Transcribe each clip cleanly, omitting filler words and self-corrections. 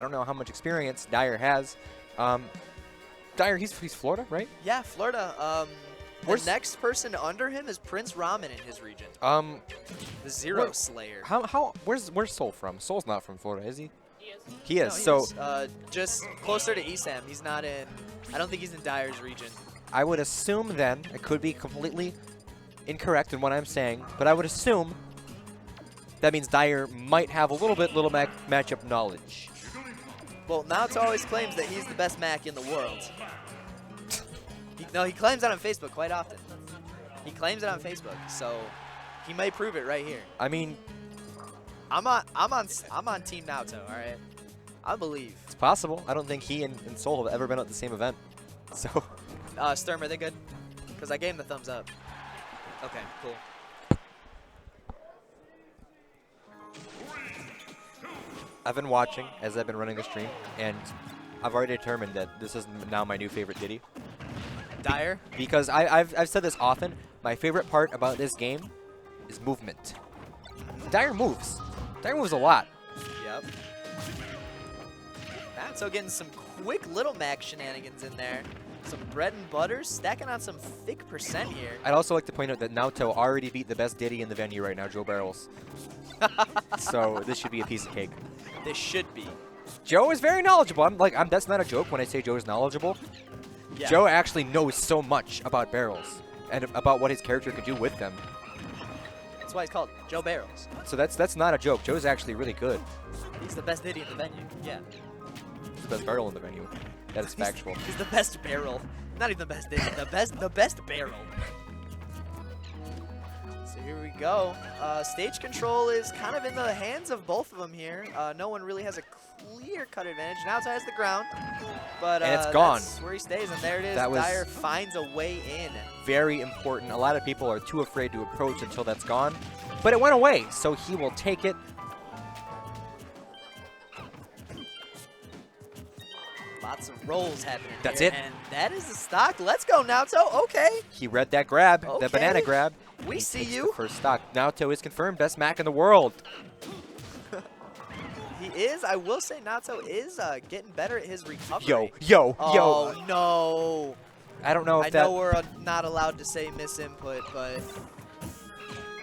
I don't know how much experience Dyer has. Dyer, he's Florida, right? Yeah, Florida. The Where's- next person under him is Prince Ramen in his region. The Zero Slayer. Where's Soul from? Soul's not from Florida, is he? He is. He is. No, So just closer to Esam. He's not in. I don't think he's in Dyer's region. I would assume then, I could be completely incorrect in what I'm saying, but I would assume that means Dyer might have a little matchup knowledge. Well, Naoto always claims that he's the best Mac in the world. He claims that on Facebook quite often. He claims it on Facebook, so he may prove it right here. I mean, I'm on Team Naoto. All right, I believe. it's possible. I don't think he and Soul have ever been at the same event. So, Sturm, are they good? Because I gave him the thumbs up. Okay, cool. I've been watching as I've been running the stream, and I've already determined that this is now my new favorite Diddy. Dyer? Because I've said this often, my favorite part about this game is movement. Dyer moves. Dyer moves a lot. Yep. Naoto getting some quick little Mac shenanigans in there. Some bread and butter, stacking on some thick percent here. I'd also like to point out that Naoto already beat the best Diddy in the venue right now, Joe Barrels. So this should be a piece of cake. This should be. Joe is very knowledgeable. That's not a joke when I say Joe is knowledgeable. Yeah. Joe actually knows so much about barrels and about what his character could do with them. That's why he's called Joe Barrels. So that's not a joke. Joe's actually really good. He's the best Diddy in the venue. Yeah. He's the best barrel in the venue. That is factual. He's the best barrel. Not even the best Diddy. The best barrel. So here we go. Stage control is kind of in the hands of both of them here. No one really has a clear-cut advantage. Naoto has the ground, but and it's gone. That's where he stays, and there it is. That was Dyer finds a way in. Very important. A lot of people are too afraid to approach until that's gone, but it went away, so he will take it. Lots of rolls happening That's here, it. and that is the stock. Let's go, Naoto. Okay. He read that grab, Okay. that banana grab. We He see takes you. The first stock. Naoto is confirmed best Mac in the world. He is. I will say Naoto is getting better at his recovery. Yo. Oh, no. I don't know if I that. know we're not allowed to say misinput, but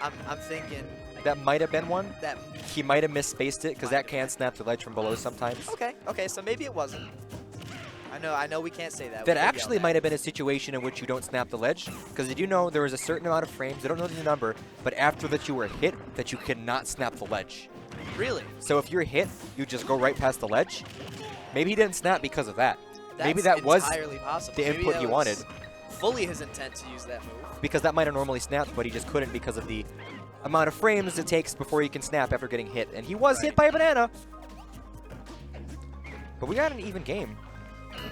I'm thinking That might have been one. that. He might have misspaced it because that can snap the ledge from below sometimes. Okay, so maybe it wasn't. I know we can't say that. That actually might have been a situation in which you don't snap the ledge, because did you know there was a certain amount of frames, I don't know the number, but after that you were hit, that you cannot snap the ledge. Really? So if you're hit, you just go right past the ledge. Maybe he didn't snap because of that. Maybe That's that was entirely possible. the Maybe input that he was wanted. Fully his intent to use that move. Because that might have normally snapped, but he just couldn't because of the amount of frames it takes before he can snap after getting hit. And he was hit by a banana. But we got an even game.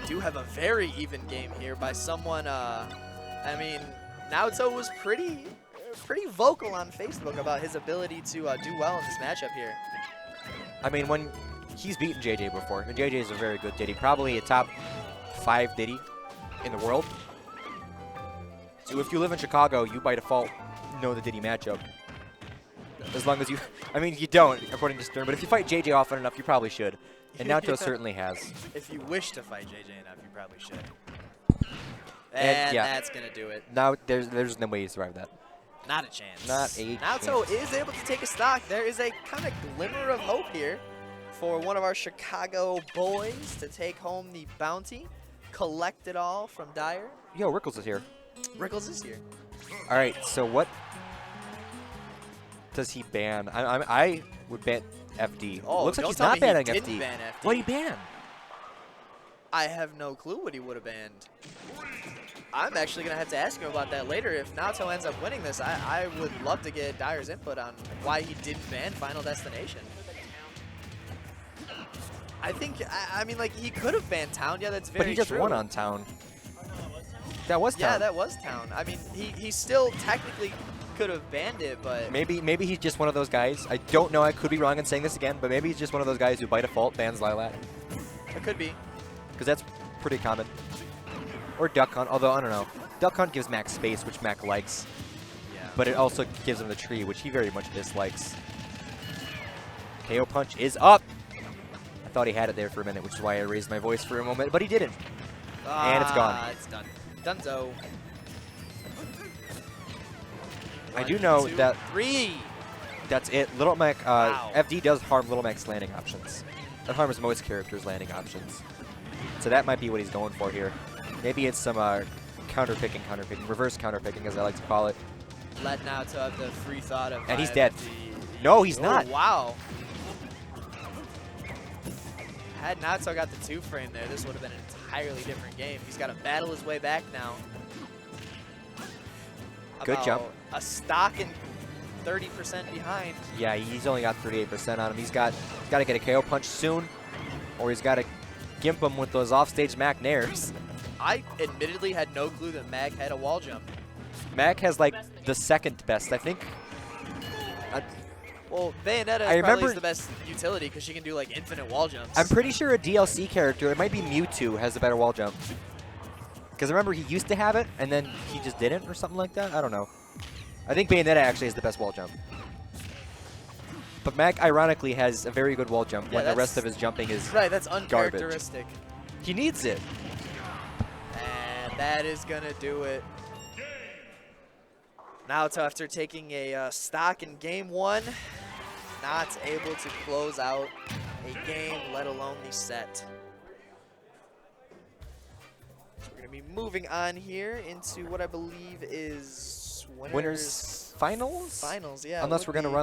We do have a very even game here by someone. I mean, Naoto was pretty vocal on Facebook about his ability to do well in this matchup here. I mean, when he's beaten JJ before, and JJ is a very good Diddy, probably a top 5 Diddy in the world. So if you live in Chicago, you by default know the Diddy matchup. As long as you, I mean, you don't, according to Stern, but if you fight JJ often enough, you probably should. And Naoto certainly has. If you wish to fight JJ enough, you probably should. And And yeah. that's going to do it. Now, there's no way you survive that. Not a chance. Not a Naoto chance. is able to take a stock. There is a kind of glimmer of hope here for one of our Chicago boys to take home the bounty. Collect it all from Dyer. Yo, Rickles is here. Rickles is here. All right, so what does he ban? I would ban FD. Oh, Looks like don't he's tell not me banning he FD. didn't ban FD. What'd he ban? I have no clue what he would have banned. I'm actually going to have to ask him about that later. If Naoto ends up winning this, I would love to get Dyer's input on why he didn't ban Final Destination. I think, I mean, like, he could have banned Town. Yeah, that's very But he just true. won on Town. That was Town. Yeah, that was Town. I mean, he still technically could have banned it, but Maybe he's just one of those guys. I don't know. I could be wrong in saying this again, but maybe he's just one of those guys who by default bans Lilat. it could be. Because that's pretty common. Or Duck Hunt, although I don't know. Duck Hunt gives Mac space, which Mac likes. Yeah. But it also gives him the tree, which he very much dislikes. KO Punch is up. I thought he had it there for a minute, which is why I raised my voice for a moment, but he didn't. And it's gone. It's done. Dunzo. I do know 1, 2, that 3. that's it. Little Mac, Wow. FD does harm Little Mac's landing options. That harms most characters' landing options. So that might be what he's going for here. Maybe it's some counter-picking, reverse counter-picking, as I like to call it. Let Naoto have the free thought of. And he's dead. No, he's not. Wow. Had Naoto got the 2-frame there, this would have been an entirely different game. He's got to battle his way back now. Good jump. A stock and 30% behind. Yeah, he's only got 38% on him. He's got to get a KO punch soon, or he's got to gimp him with those offstage Mac nairs. I admittedly had no clue that Mac had a wall jump. Mac has like the second best, I think. Well, Bayonetta probably is the best utility because she can do like infinite wall jumps. I'm pretty sure a DLC character, it might be Mewtwo, has a better wall jump. Because remember, he used to have it, and then he just didn't, or something like that? I don't know. I think Bayonetta actually has the best wall jump. But Mac, ironically, has a very good wall jump when the rest of his jumping is right. That's garbage. uncharacteristic. He needs it. And that is going to do it. Naoto, after taking a stock in game 1, not able to close out a game, let alone the set. So we're going to be moving on here into what I believe is winners Finals? Finals, yeah. Unless we're going to run